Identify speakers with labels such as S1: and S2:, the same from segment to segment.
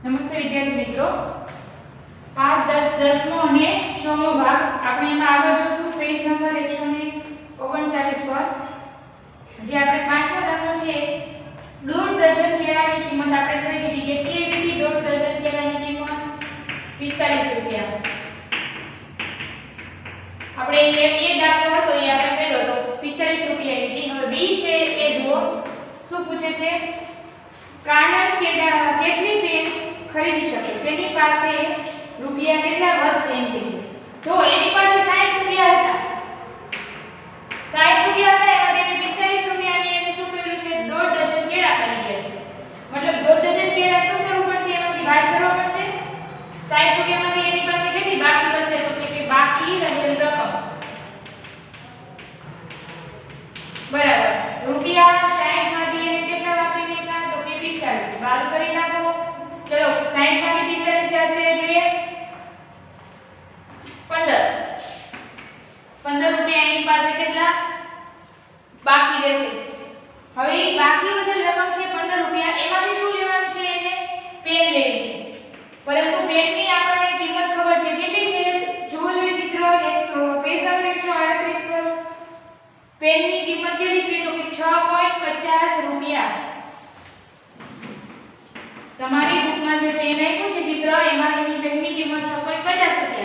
S1: નમસ્તે વિદ્યાર્થી મિત્રો, પાઠ 10 10મો અને 6મો ભાગ આપણે એમાં આગળ જોશું પેજ નંબર 139 પર, જે આપણે પાંચમો દાખલો છે દોઢ ડઝન કેળાની કિંમત આપણે જોઈ લીધી. કેટલી આવી હતી? દોઢ ડઝન કેળાની કિંમત 45 રૂપિયા. આપણે એ દાખલો હતો એ આપણે કર્યો તો 45 રૂપિયા લીધી. હવે બી છે એ જુઓ શું પૂછે છે, કાનન કેટલી પેન ખરીદી શકે, તેની પાસે રૂપિયા કેટલા વધશે એમ કે છે. જો એની પાસે 60 રૂપિયા હતા, 60 રૂપિયા હતા, એમાં તેને 45 રૂપિયાની એને શું કર્યું છે, દોઢ ડઝન કેળા ખરીદ્યા છે. મતલબ દોઢ ડઝન કેળા શું કરવું પડશે, એમાંથી બાદ કરવા પડશે. 60 રૂપિયામાંથી એની પાસે કેટલી બાકી બચશે, તો કે બાકી રહેલ રકમ બરાબર રૂપિયા 60 માંથી એને કેટલા વાપરી નાખ્યા, તો કે 45. બાદ કરી નાખો. ચલો 60 માંથી 45 જશે એટલે 15 રૂપિયા એની પાસે કેટલા બાકી રહેશે. હવે બાકી વધેલ રકમ છે 15 રૂપિયા, એમાંથી શું લેવાનું છે, એને પેન લેવી છે. પરંતુ પેનની આપણને કિંમત ખબર છે કેટલી છે, જોવો જોઈએ ચિત્ર પેજ નંબર 138 પર. પેનની કિંમત કેટલી છે, તો કે 6.50 રૂપિયા. તમારી બુકમાં જે પેન આપ્યું છે ચિત્ર, એમાં એની પેનની કિંમત 6.50 રૂપિયા છે.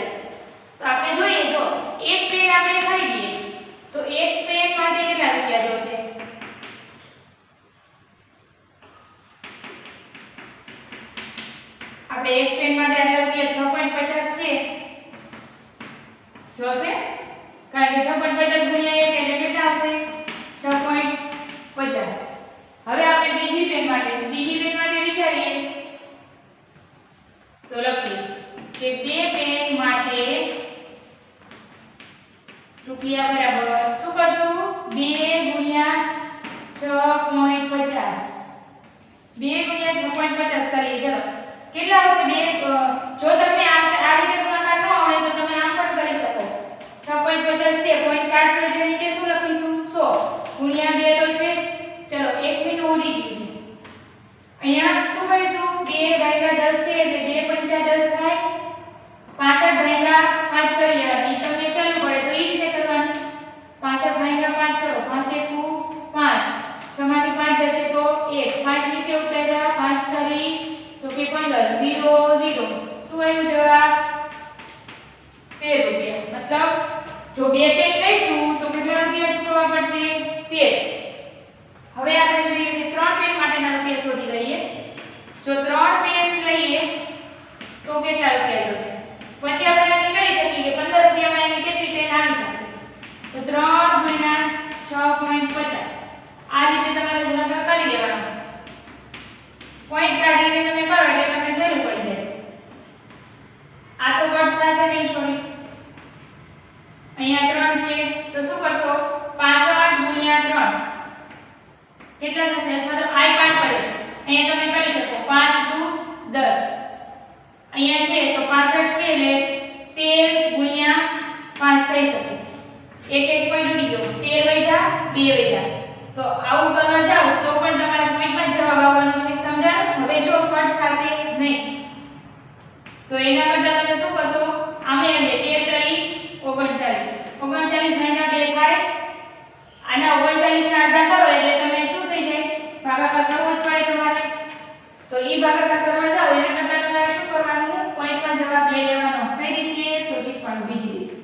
S1: તો આપણે જોઈએ, જો એક પેન આપણે ખરીદીએ તો એક પેન માટે કેટલા રૂપિયા જોશે, આપણે એક પેન માટે આટલા રૂપિયા 6.50 છે જોશે, કારણ કે 6.50 ગુણ્યા 1 એટલે કેટલા આવશે, 6.50. હવે આપણે બીજી પેન માટે વિચારીએ તો લખીએ કે બે પેન માટે રૂપિયા બરાબર શું કરશું, 2 ગુણ્યા 6.50, 2 ગુણ્યા 6.50 કરીએ. ચલો કેટલા આવશે, જો તમને આ રીતે ગુણાકાર ન આવડે તો તમે આમ પણ કરી શકો. 6.50 છે, પોઈન્ટ કાઢશો એટલે નીચે શું લખીશું, 100 ગુણ્યા 2 તો છે. ચલો 1 મિનિટ ઉડી ગયું છે. અહીંયા શું કરીશું, 2 ભાગ્યા 10 છે એટલે 2 પંચા 10 થાય, 65 ભાગ્યા 5 કરી લેવાની. તમને ચાલુ પડે તો એ રીતે કરવાનું. 65 ભાગ્યા 5 કરો, 5 એકુ 5, 6 માંથી 5 જશે તો 1, 5 નીચે ઉતાર્યા, 5 કરી તો કે 15, 0 0 શું આવ્યું જવાબ, 13 રૂપિયા. મતલબ જો બે પેન લઈશું તો કેટલા રૂપિયા ચૂકવવા પડશે, 13. હવે આપણે જોઈએ કે 3 પેન માટેના રૂપિયા શોધી લઈએ. જો 3 પેન લઈએ તો કેટલા રૂપિયા જશે, પછી આપણે નક્કી કરી શકીએ કે 15 રૂપિયામાં એની કેટલી પેન આવી શકશે. તો 3 ગુણ્યા 6.50 આ રીતે તમારે ગુણાકાર કરી દેવાનો. પોઈન્ટ કાઢીને તમે કરો એટલે તમને સહેલું પડી જાય. આ તો કટ થશે નહીં, સોરી અહીંયા 3 છે તો શું કરશો, 65 ગુણ્યા 3 કેટલા થશે, અથવા તો I 5 પડે અહીંયા તમે કરી શકો, 5 દુ 10, અહીંયા છે તો 65 છે એટલે 13 ગુણ્યા 5 થઈ શકે. એક પોઈન્ટ ઉડી ગયો, 13 વધ્યા 2 વધ્યા. તો આવું કરવા જાવ તો પણ તમારે પોઈન્ટમાં જવાબ આવવાનો છે, સમજાણું. હવે જો કટ થશે નહીં તો એના કરતા તમે શું કરશો, આમે એટલે 13 39 ભાગ્યા 2 થાય. આના 39 ના અડધા કરો એટલે તમે શું થઈ જાય, ભાગાકાર કરવો જ પડે તમારે. તો એ ભાગાકાર કરવા જાવ એના કરતા તમારે શું કરવાનું, પોઈન્ટમાં જવાબ લઈ લેવાનો. કઈ રીતે, તો શીખવાનું બીજી રીતે.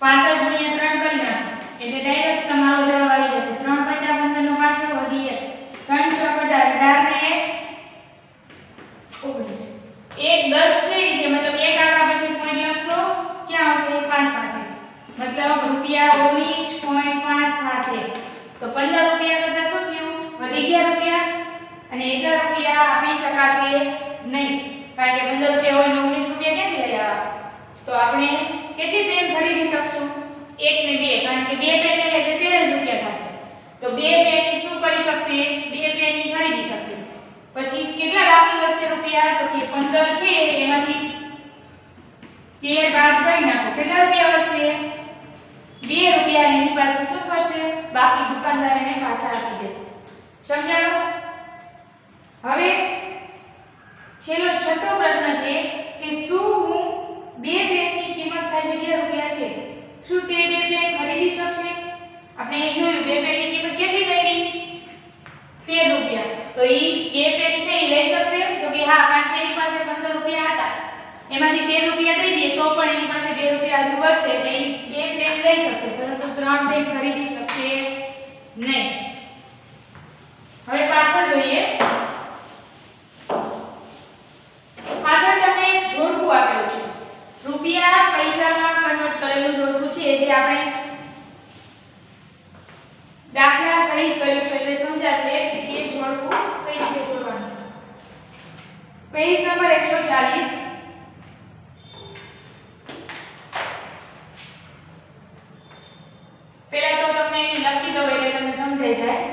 S1: પાસઠ ગુણ્યા 3 કરી નાખો એટલે ડાયરેક્ટ તમારો જવાબ આવી જશે. 3 50 15 નો 5 વધી 1, 3 6 18 ને 19, 1 10 છે નીચે, મતલબ એક આંકડા પછી પોઈન્ટ લખશો ક્યાં આવશે, 5 પાસે, મતલબ રૂપિયા 19.5 થશે. તો 15 રૂપિયા કરતા શું થયું, વધી ગયા રૂપિયા, અને એટલા રૂપિયા આપી શકાશે નહીં, કારણ કે 15 રૂપિયા હોય 19 રૂપિયા ક્યાંથી લઈ આવવા. તો આપણે કેટલી પેન ખરીદી શકશું, 1 ને 2, કારણ કે 2 પેન લઈએ એટલે 13 રૂપિયા થશે. તો 2 પેન શું કરી શકશે, 2 પેન ખરીદી શકશે. પછી કેટલા બાકી વધશે રૂપિયા, તો કે 15 છે એમાંથી 13 બાદ કરી નાખો, કેટલા રૂપિયા વધશે, 2 બાકી દુકાનદાર એને પાછા આપી દેશે. સમજાણું? હવે છેલ્લો છઠ્ઠો પ્રશ્ન છે કે શું હું બે પેનની કિંમત થાય જગ્યા રૂપિયા છે, શું તે બે પેન ખરીદી શકશે? આપણે એ જોયું બે પેનની કિંમત કેટલી પડી? 13 રૂપિયા. તો ઈ બે પેન છે ઈ લઈ શકશે? તો કે હા, કારણ કે એની પાસે 15 રૂપિયા હતા, એમાંથી 13 રૂપિયા દઈ દઈએ તો પણ એની પાસે 2 રૂપિયા હજુ વધશે, એટલે ઈ બે પેન લઈ શકશે, પરંતુ 3 પેન ખરીદી શકશે નહીં. હવે પાછળ જોઈએ. પાછળ તમને જોડકું આપેલું છે, રૂપિયા પૈસામાં કન્વર્ટ કરેલું જોડકું છે, જે આપણે દાખલા સહિત કરીશું એટલે સમજાશે કે એ જોડકું કઈ રીતે જોડવાનું. Page number 140. પહેલા તો તમને લખી દઉં એટલે તમને સમજાઈ જાય.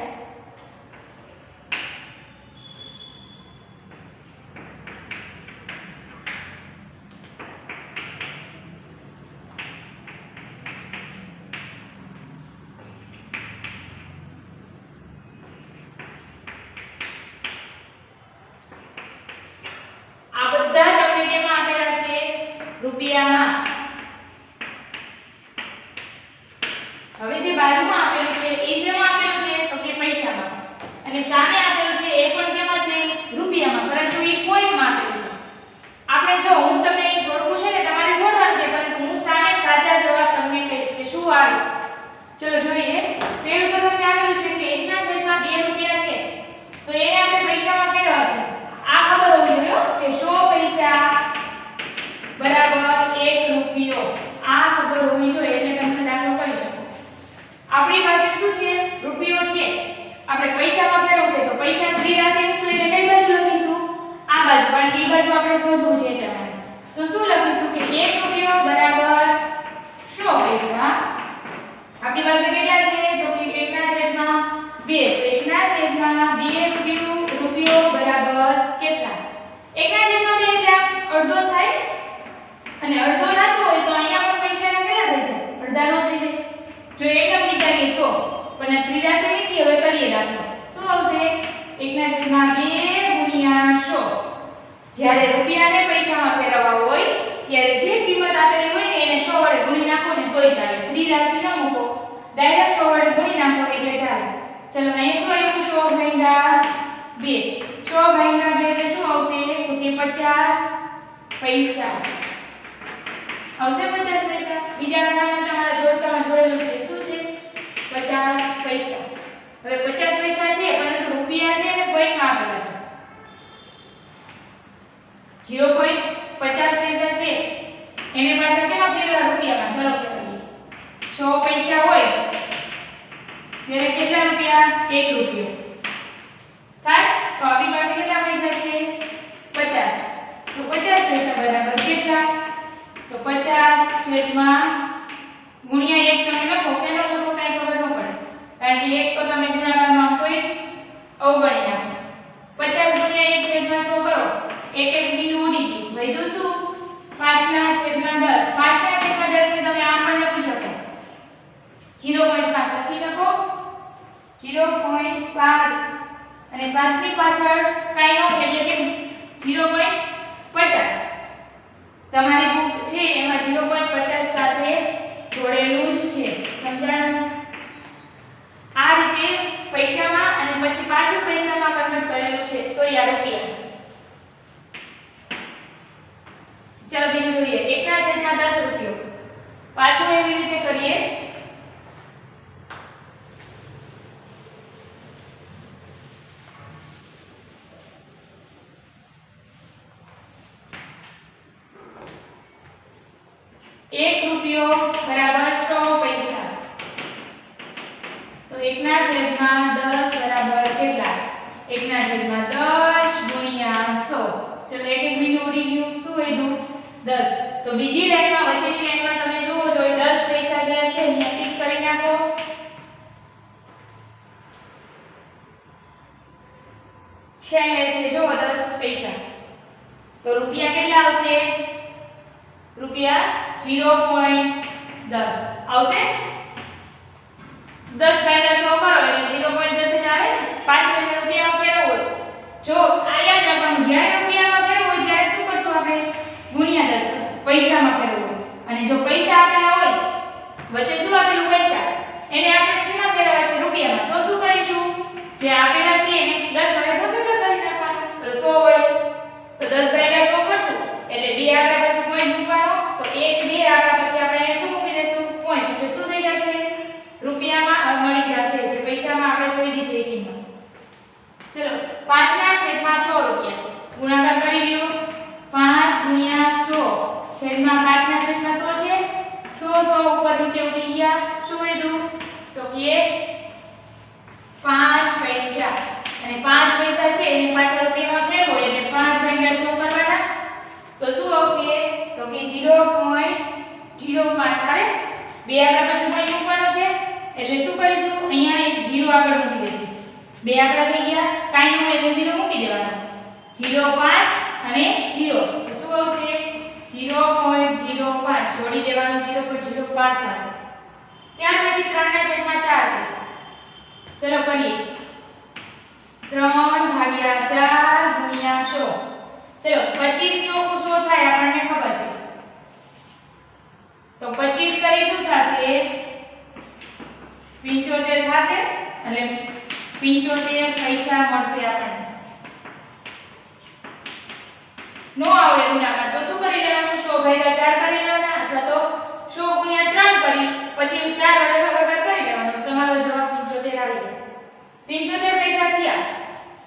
S1: રૂપિયામાં. હવે જે બાજુમાં આપેલું છે એ શેમાં આપેલું છે? તો કે પૈસામાં. અને સામે આપેલું છે એ પણ કેમાં છે? રૂપિયામાં, પરંતુ એ પોઈન્ટમાં આપેલું છે. આપણે જો હું તમને એ જોડકું છે ને તમારે જોડવાનું છે, પરંતુ હું સામે સાચા જવાબ તમને કહીશ કે શું આવે. ચલો જોઈએ. પહેલું તો તમને આપેલું છે કે 1/2 રૂપિયા છે, તો એને આપણે પૈસામાં ફેરવવા છે. આ ખબર હોવી જોઈએ કે 100 પૈસા બરાબર 1 રૂપિયો. આ ખબર હોવી જોઈએ એટલે તમે દાખલો કરી શકો. આપણી પાસે શું છે? રૂપિયો છે, આપણે પૈસામાં ફેરવવું છે, તો પૈસા ત્રિરાશી મૂકશું એટલે કઈ બાજુ લખીશું? આ બાજુ, કારણ કે એ બાજુ આપણે શોધવું છે એટલે. તો શું લખીશું કે 1 રૂપિયો બરાબર 100 પૈસા. આપણી પાસે કેટલા છે? તો કે 1/2. તો 1/2 રૂપિયો બરાબર કેટલા? 1/2 એટલે અડધો થાય, અને અડધો થતો હોય તો અહીંયા પણ પૈસાના કેટલા થઈ જાય? અડધા નો થઈ જાય. જો એકમ વિચારીએ તો, પણ આ ત્રિરાશી લીધી. હવે કરીએ દાખલો. શું આવશે? 1/2 ગુણ્યા 100. જ્યારે રૂપિયાને પૈસામાં ફેરવવા હોય ત્યારે જે કિંમત આપેલી હોય ને એને 100 વડે ગુણી નાખો ને તોય ચાલે. ત્રિરાશી ન મૂકો, ડાયરેક્ટ 100 વડે ગુણી નાખો એટલે ચાલે. ચલો અહીંયા શું આવ્યું? 100/2. 100/2 એટલે શું આવશે? તો કે 50 પૈસા આવશે. 50 પૈસા. બીજા નંબરમાં તમારા જોડકામાં જોડેલું છે શું છે? 50 પૈસા. હવે 50 પૈસા છે, પરંતુ રૂપિયા છે ને પોઈન્ટમાં આપેલા છે. 0.50 પૈસા છે એને પાછા કેમાં ફેરવા? રૂપિયામાં. ચલો ફેરવીએ. 100 પૈસા હોય ત્યારે કેટલા રૂપિયા? 1 રૂપિયો થાય. તો આપણી પાસે કેટલા પૈસા છે? 50. તો 50 પૈસા બરાબર કેટલા? તો 50 ગુણ્યા 1 તમે લખો. કેનો લખો કાંઈ ખબર ન પડે, કારણ કે 1 તો તમે ગુણાકારમાં આમ તોય અવગણી નાખો. 50 ગુણ્યા 1/100 કરો, એક બિંદુ ઉડી ગયું. વધ્યું શું? 5/10. 5/10 ને તમે આમ પણ લખી શકો, 0.5 લખી શકો. 0.5 અને 5 ની પાછળ કાંઈ ન એટલે કે 0.50. તમારી બુક છે એમાં 0.50 સાથે જોડેલું જ છે. સમજાણું? આ રીતે પૈસામાં અને પછી પાછું પૈસામાં કન્વર્ટ કરેલું છે. સોરી, આ રૂપિયા. ચાલો બીજું જોઈએ. 1/10 રૂપિયો. પાછું એવી રીતે કરીએ. રૂપિયો બરાબર 100 પૈસા. તો 1/10 બરાબર કેટલા? 1/10 ગુણ્યા 100. ચલો એક બિંદુ ઉડી ગયું. શું વધ્યું? 10. તો બીજી લાઈનમાં, વચ્ચેની લાઈનમાં તમે જુઓ છો 10 પૈસા જ્યાં છે અહીંયા ટિક કરી નાખો. છેલ્લે છે જો 10 પૈસા. તો રૂપિયા કેટલા આવશે? રૂપિયા 0.10 આવશે. 10 - 10 જો આ યાદ રાખવાનું, જ્યારે રૂપિયામાં ફેરવો હોય ત્યારે શું કરશું આપણે? ગુણ્યા 10 કરશું. પૈસામાં ફેરવો હોય અને જો પૈસા આપેલા હોય વચ્ચે શું આપેલું પૈસા, એને આપણે શેમાં ફેરવવા છે? રૂપિયામાં. તો શું કરીશું? જે આપેલા છે એને 10 વડે ભાગાકાર કરી નાખવાનો. તો 100 વડે તો 10 ભાગ્યા 100 કરશું એટલે 2 આંકડા પછી પોઈન્ટ મૂકવાનો. તો 1 2 આંકડા પછી આપણે અહીંયા શું મૂકી દેશું? પોઈન્ટ. એટલે શું થઈ જશે? રૂપિયામાં મળી જશે જે પૈસામાં આપણે શોધી છે એ કિંમત. ચલો 5/100 રૂપિયા ગુણાકાર કરી લ્યો. 5 ગુણ્યા 100 છેદમાં 5/100 છે. 100 ઉપર નીચે ઉડી ગયા. શું વધ્યું? તો કે 5 પૈસા. અને 5 પૈસા છે એને પાછા રૂપિયામાં ફેરવો એટલે 5/100 કરવાના. તો શું આવશે? તો કે 0.05 આવે. 2 આંકડા પછી પોઈન્ટ મૂકવાનો છે એટલે શું કરીશું? અહીંયા એક 0 આગળ મૂકી દઈશું. 2 આંકડા થઈ ગયા, કાઈ ન હોય એટલે 0 મૂકી દેવાનો. 0.5 અને 0 તો શું આવશે? 0.05 જોડી દેવાનું 0.05 સાથે. ત્યાર પછી 3/4 છે. ચલો કરીએ. 3/4 ગુણ્યા 100. ચલો 25 ચોકું 100 થાય આપણને ખબર છે. તો 25 કરી શું થશે? 75 થશે એટલે 75 પૈસા મળશે આપણને. નો આવડે ગુણાકાર તો શું કરી લેવાનું? 100/4 કરી લેવાના અથવા તો 100 ગુણ્યા 3 કરી પછી 4 વડે ભાગાકાર કરી લેવાનો. તમારો જવાબ 75 આવી જાય. 75 પૈસા થયા.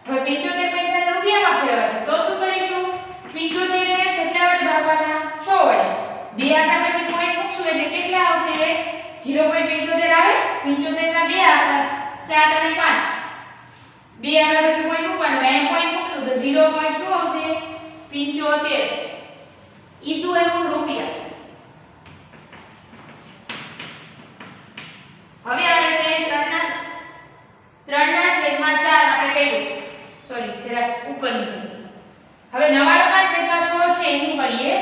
S1: હવે 75 પૈસા રૂપિયામાં ફેરવવા છે તો શું કરીશું? 75 ને કેટલા વડે ભાગવાના? 100 વડે. 2 આંકડા પછી પોઈન્ટ મૂકશું એટલે કેટલા આવશે? 0.75 આવે. 75 ના 2 આંકડા 7 અને 5. 2 આંકડા પછી પોઈન્ટ મૂકવાનું. અહીં પોઈન્ટ મૂકશું તો 0. શું આવશે? 75. ઈ શું આવ્યું? રૂપિયા. હવે આવે છે 3/4 આપણે કહ્યું. સોરી જરા ઉપર નીચે. હવે 99/100 છે એનું કરીએ.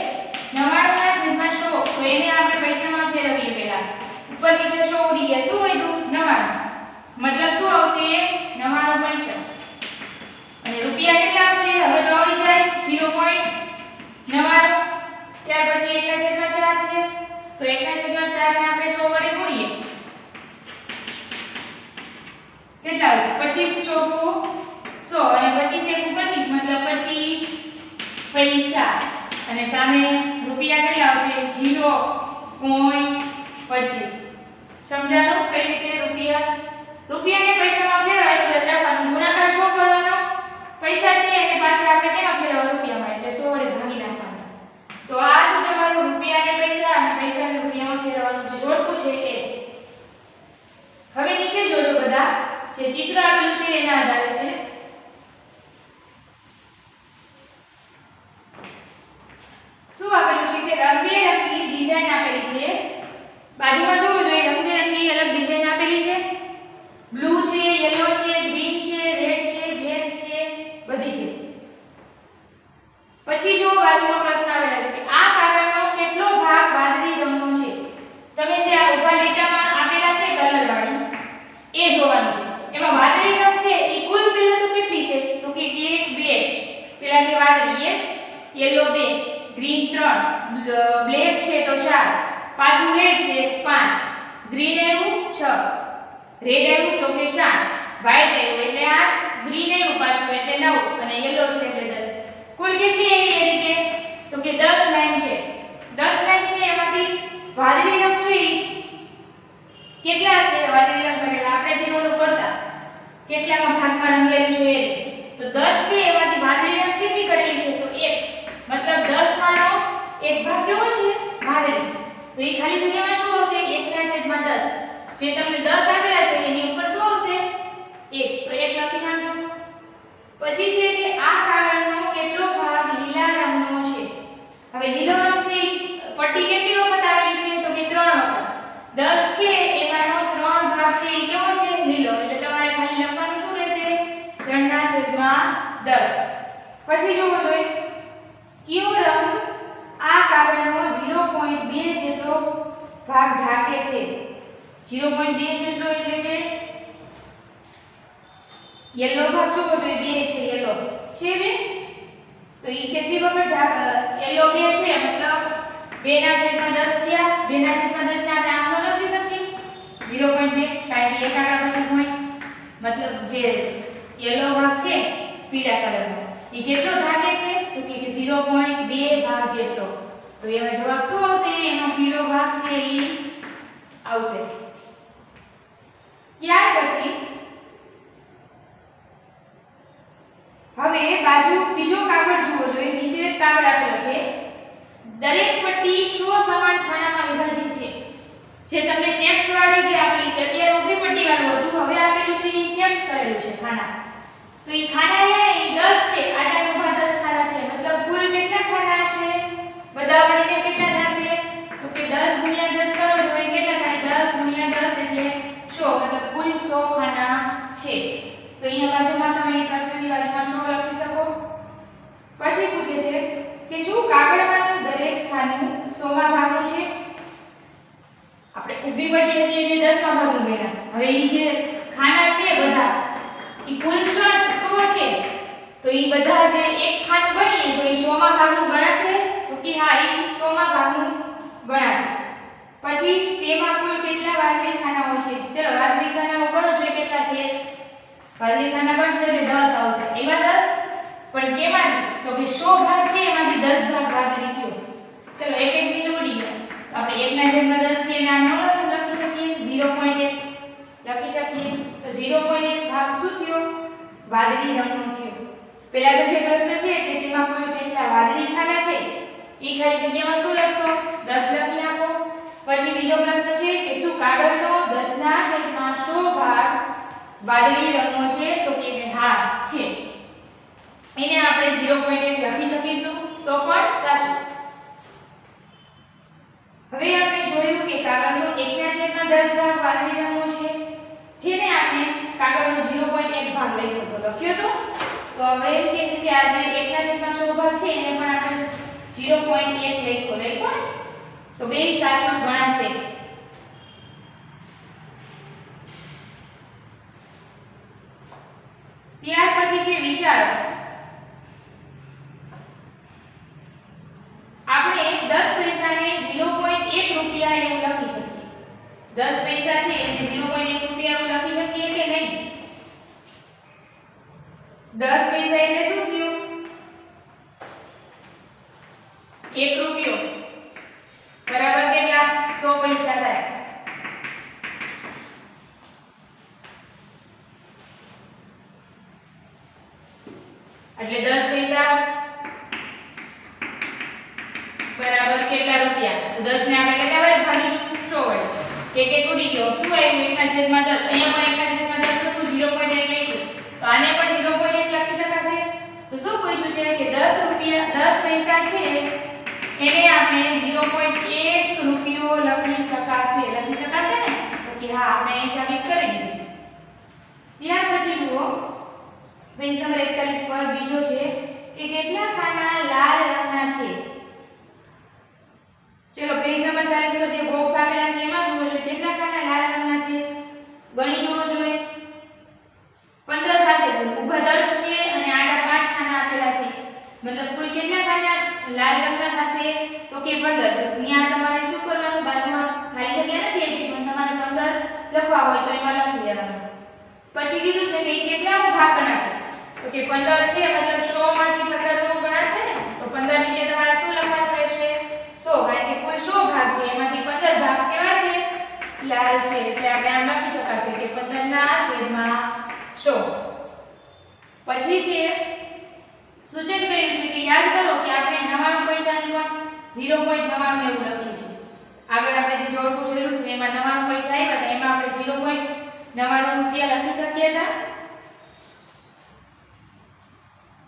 S1: 99/100 તો એને આપણે પૈસામાં ફેરવીએ પહેલા. ઉપર નીચે 100 ઉડી ગયા. શું વધ્યું? 99. મતલબ શું આવશે? 99 પૈસા. અને રૂપિયા કેટલા આવશે? હવે તો આવડી જાય 0.99. ત્યાર પછી 1/4 છે તો 1/4 ને આપણે 100 વડે ગુણીએ. કેટલા આવશે? 25 ચોકું 100 અને 25 એકું 25 મતલબ 25 પૈસા. અને સામે રૂપિયા કેટલા આવશે? 0.25. સમજાણું કઈ રીતે રૂપિયાને પૈસામાં ફેરવાય એટલે લખવાનું ગુણાકાર શું કરવાનો? પૈસા છે અને પાછા આપણે કેમાં ફેરવવા? રૂપિયામાં એટલે 100 વડે ભાગી નાખવાનું. તો આ તો તમારું રૂપિયાને પૈસા અને પૈસાને રૂપિયામાં ફેરવવાનું જે જોડકું છે એ. હવે નીચે જોજો બધા જે ચિત્ર આપેલું છે એના આધારે છે. શું આપેલું છે કે રંગબેરંગી ડિઝાઇન આપેલી છે. બાજુમાં જોવું જોઈએ રંગબેરંગી અલગ ડિઝાઇન આપેલી છે. બ્લુ છે, યલો છે, ગ્રીન છે, રેડ છે, બ્લેક છે, બધી છે. પછી જો બાજુમાં પ્રશ્ન આવેલા છે કે આ કાગળનો કેટલો ભાગ વાદળી રંગનો છે? તમે જે આ ઉભા લીટામાં આપેલા છે કલર વાળી એ જોવાનું છે. એમાં વાદળી રંગ છે એ કુલ પેલા તો કેટલી છે? તો કે 1 2 પેલા છે વાદળી 1, યલો 2, ગ્રીન 3, બ્લેક છે તો 4, પાછું રેડ છે 5, ગ્રીન આવ્યું 6, રેડ આવ્યું તો કે 7, વ્હાઈટ આવ્યું એટલે 8, ગ્રીન આવ્યું પાછું એટલે 9 અને યલો છે એટલે 10. કુલ કેટલી આવી એ રીતે? તો કે 10 લાઈન છે. 10 લાઈન છે એમાંથી વાદળી રંગ છે કેટલા છે? વાદળી રંગ કરેલા આપણે જે ઓલું કરતા કેટલામાં ભાગમાં રંગેલું છે એ રીતે. તો 10 છે એમાંથી વાદળી રંગ કેટલી કરેલી છે? તો 1. મતલબ 10 માંનો એક ભાગ કેવો છે? વાદળી. તો એ ખાલી જગ્યામાં શું આવશે? 1/10. જે તમને 10 આપેલા છે એની ઉપર શું આવશે? 1. તો 1 લખી નાખજો. પછી છે કે આ કાગળનો કેટલો ભાગ લીલા રંગનો છે? હવે લીલો રંગ છે પટ્ટી કેટલી વખત આવેલી છે? તો કે 3 વખત. 10 છે એમાંનો 3 ભાગ છે એ કેવો છે? લીલો. એટલે તમારે ખાલી લખવાનું શું રહેશે? 3/10. પછી જોવો જોઈએ કયો રંગ આ કાગળનો 0.2 જેટલો ભાગ ઢાંકે છે? 0.2 જેટલો એટલે કે યલો ભાગ જોવો જોઈએ 2 છે યલો. છે બે તો ઈ કેટલી વખત યલો 2 છે મતલબ 2/10 થયા 2/10 ને આપણે આમ ન લખી શકીએ 0.2 કારણ કે એક આંકડા પછી પોઈન્ટ મતલબ જે યલો ભાગ છે પીળા કલરનો ઈ કેટલો ઢાકે છે તો કે 0.2 ભાગ જેટલો તો એમાં જવાબ શું આવશે એનો પીળો ભાગ છે ઈ આવશે ત્યાર પછી હવે બાજુ બીજો કાગળ જુઓ જોઈએ નીચે કાગળ આપેલો છે દરેક પટ્ટી 100 સમાન ખાનામાં વિભાજિત છે જે તમને ચેક્સ વાળી જે આપેલી છે અત્યારે ઊભી પટ્ટી વાળું હતું હવે આપેલું છે એ ચેક્સ કરેલું છે ખાના તો એ ખાના છે એ 10 છે આડા ઊભા 10 ખાના છે મતલબ કુલ કેટલા ખાના હશે બધા મળીને કેટલા થશે તો કે 10 * 10 કરો તો એ કેટલા થાય 10 * 10 એટલે 100 મતલબ કુલ 100 ખાના છે તો અહીંયા બાજુમાં તમે એ પ્રશ્નની બાજુમાં 100 લખી શકો પછી પૂછે છે કે શું કાગળમાંનું દરેક ખાનું 100મા ભાગનું છે આપણે ઊભી પટ્ટી હતી એટલે 10મા ભાગનું ગણ્યા હવે ઈ જે ખાના છે બધા ઈ કુલ 100 છે તો ઈ બધા જે એક ખાનું ગણીએ તો ઈ 100મા ભાગનું ગણાશે તો કે હા ઈ 100મા ભાગનું ગણાશે પછી તેમાં કુલ કેટલા વાદળી ખાનાઓ છે ચલો વાદળી ખાનાઓ ગણો જોઈએ કેટલા છે વાદળી ખાના ગણશો એટલે 10 આવશે એમાં 10 પણ કેમાંથી તો કે 100 ભાગ છે એમાંથી 10 ભાગ વાદળી થયો ચલો એક એક બિંદુ ઉડી ગયા આપણે 1/10 છે નામ ન લખી શકીએ 0.1 લખી શકીએ તો 0.1 ભાગ શું થયો વાદળી રંગનો થયો પહેલા તો જે પ્રશ્ન છે કે તેમાં કુલ કેટલા વાદળી ખાના છે ઈ ખાલી જગ્યામાં શું લખશો 10 લખી નાખો પછી બીજો પ્રશ્ન છે કે શું કાગળનો 10/100 ભાગ વાદળી રંગનો છે તો કે હા છે એને આપણે 0.1 લખી શકીશું તો પણ સાચું હવે આપણે જોયું કે કાગળનો 1/10 ભાગ વાદળી રંગનો છે જેને આપણે કાગળનો 0.1 ભાગ લખ્યો તો તો હવે એમ કહે છે કે આ જે 1/100 ભાગ છે એને પણ આપણે 0.1 લખ્યો તો બે સાચું ગણાશે ત્યાર પછી છે વિચારો આપણે 10 પૈસાને 0.1 રૂપિયા એવું લખી શકીએ 10 પૈસા છે એને 0.1 રૂપિયા એવું લખી શકીએ કે નહીં 10 પૈસા એટલે શું થયું 1 રૂપિયો બરાબર કેટલા 100 પૈસા થાય એટલે 10 પૈસા બરાબર કેટલા રૂપિયા તો 10 ને આપણે કેટલા વડે ભાગીશું 100 વડે એક એક ઉડી ગયો શું આવ્યું 1/10 અહીંયા પણ 1/10 હતું 0.1 લખ્યું તો આને પણ 0.1 લખી શકાશે તો શું પૂછ્યું છે કે 10 પૈસા છે એને આપણે 0.1 રૂપિયો લખી શકાશે ને તો કે હા આપણે અહીં સાબિત કરી દીધું ત્યાર પછી જુઓ પેજ નંબર 41 પર બીજો છે કે કેટલા ખાના લાલ રંગના છે ચલો પેજ નંબર 40 પર જે બોક્સ આપેલા છે એમાં જોવો જોઈએ કેટલા ખાના લાલ રંગના છે ગણી જોવો જોઈએ 15 થશે ઊભા 10 છે અને આડા 5 ખાના આપેલા છે મતલબ કુલ કેટલા ખાના લાલ રંગના થશે તો કે 15 તો ત્યાં તમારે શું કરવાનું બાજુમાં ખાલી જગ્યા નથી આપી પણ તમારે 15 લખવા હોય તો એમાં લખી દેવાનું પછી કીધું છે કે કેટલા ભાગ ગણાશે તો કે 15 છે મતલબ 100 માંથી 15 નો ગણાશે ને તો 15 નીચે તમારે શું લખવાનું રહેશે 100 કારણ કે કુલ 100 ભાગ છે એમાંથી 15 ભાગ કેવા છે લાલ છે એટલે આપણે આમ લખી શકાશે કે 15/100 પછી છે સૂચન કર્યું છે કે યાદ કરો કે આપણે 99 પૈસાની પણ 0.99 એવું લખ્યું છે આગળ આપણે જે જોડકું જોયું હતું એમાં 99 પૈસા આવ્યા હતા એમાં આપણે 0.99 રૂપિયા લખી શક્યા હતા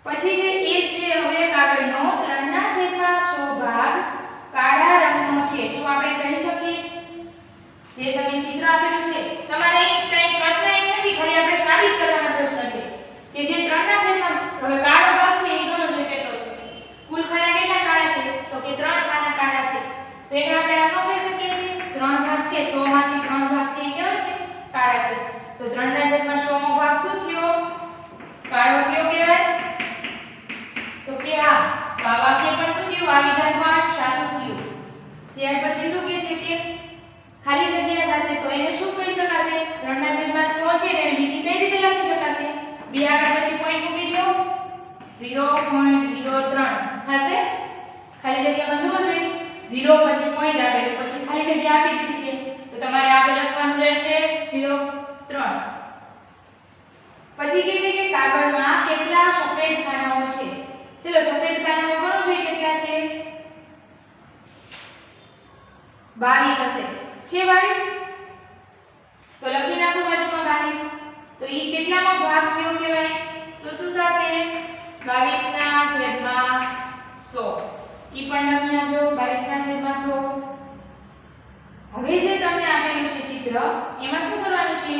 S1: પછી જે એ છે હવે કાગળનો 3/100 ભાગ કાળા રંગનો છે શું આપણે કહી શકીએ જે તમે ચિત્ર આપેલું છે તમારે કઈ પ્રશ્ન એમ નથી ખાલી આપણે સાબિત કરવાનો પ્રશ્ન છે કે જે 3/100 હવે કાળો ભાગ છે એ ગણો જોઈએ કેટલો છે કુલ ખાના કેટલા કાળા છે તો કે 3 ખાના કાળા છે તો એને આપણે આનો કહી શકીએ કે 3 ભાગ છે 100 માંથી 3 ભાગ છે એ કેવો છે કાળા છે તો 3/100 નો ભાગ શું થયો કાળો થયો કહેવાય કે હા, તો આ વાક્ય પણ શું થયું, આ વિધાન પણ સાચું થયું. ત્યાર પછી શું કહે છે કે ખાલી જગ્યા થશે તો એને શું કહી શકાશે, 3/100 છે તેને બીજી કઈ રીતે લખી શકાશે, બે આગળ પછી પોઈન્ટ મૂકી દો, 0.03 થશે. ખાલી જગ્યામાં જોવો જોઈએ 0 પછી પોઈન્ટ આવેલું પછી ખાલી જગ્યા આપી દીધી છે તો તમારે આપે લખવાનું રહેશે 0.3. પછી કહે છે કે કાગળમાં કેટલા સફેદ ખાનાઓ છે. ચલો સફેદ ખાનાઓ ગણો જોઈએ કેટલા છે, 22 હશે. છે 22? તો લખી નાખો બાજુમાં 22. તો ઈ કેટલાનો ભાગ થયો કહેવાય, તો શું થશે 22/100. ઈ પણ લખી નાખજો 22/100. હવે જે તમને આપેલું છે ચિત્ર એમાં શું કરવાનું છે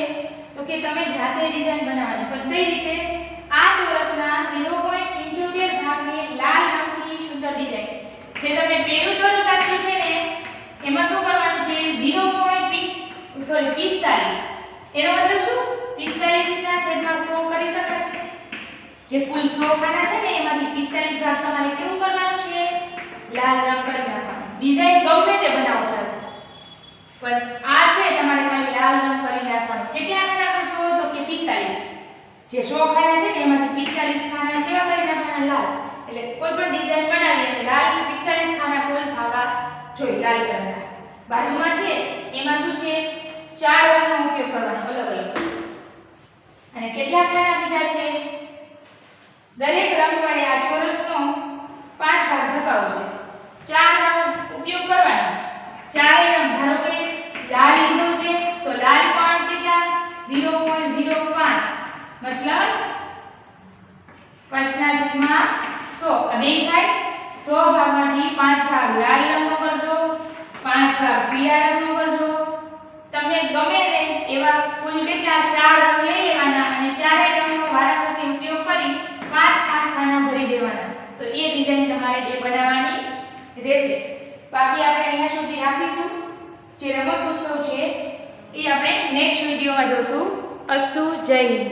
S1: તો કે તમે જાતે ડિઝાઇન બનાવવાની, પણ કઈ રીતે, આ ચોરસના 0.75 ભાગને લાલ રંગથી સુંદર ડિઝાઇન, જે તમે પેલું ચોરસ આપ્યું છે ને એમાં શું કરવાનું છે 0.45, એનો મતલબ શું 45/100 કરી શકાશે. જે કુલ 100 ખાના છે ને એમાંથી 45 ભાગ તમારે કેવું કરવાનું છે, લાલ રંગ કરી નાખવાનો. ડિઝાઇન ગમે તે બનાવો ચાલશે, પણ આ છે તમારે ખાલી લાલ રંગ કરી નાખવાનો. કેટલા ખાના કરશો તો કે 45. જે 100 ખાના છે ને એમાંથી 45 ખાના કેવા કરી નાખવાના, લાલ. એટલે કોઈ પણ ડિઝાઇન બનાવી અને લાલ 45 ખાના કુલ થવા જોઈએ, લાલ કલરના. બાજુમાં છે એમાં શું છે 4 રંગનો ઉપયોગ કરવાનો અલગ અલગ. અને કેટલા ખાના કીધા છે, દરેક રંગ વડે આ ચોરસનો 5 ભાગ ધકાવવો છે. 4 રંગ ઉપયોગ કરવાના. 4 રંગ, ધારો કે લાલ લીધો છે તો લાલ પણ કેટલા 0.05, મતલબ 5/100. આ બે થાય 100 ભાગમાંથી 5 ભાગ લાલ રંગનો કરજો, 5 ભાગ પીળા રંગનો કરજો. તમને ગમે ને એવા કુલ કેટલા 4 રંગ લઈ લેવાના અને 4 રંગનો વારાફરતી ઉપયોગ કરી 5 ખાના ભરી દેવાના. તો એ ડિઝાઇન તમારે જે બનાવવાની રહેશે. બાકી આપણે અહીંયા સુધી રાખીશું. જે રમત ઉત્સવ છે એ આપણે નેક્સ્ટ વિડિયોમાં જોશું. અસ્તુ, જય હિન્દ.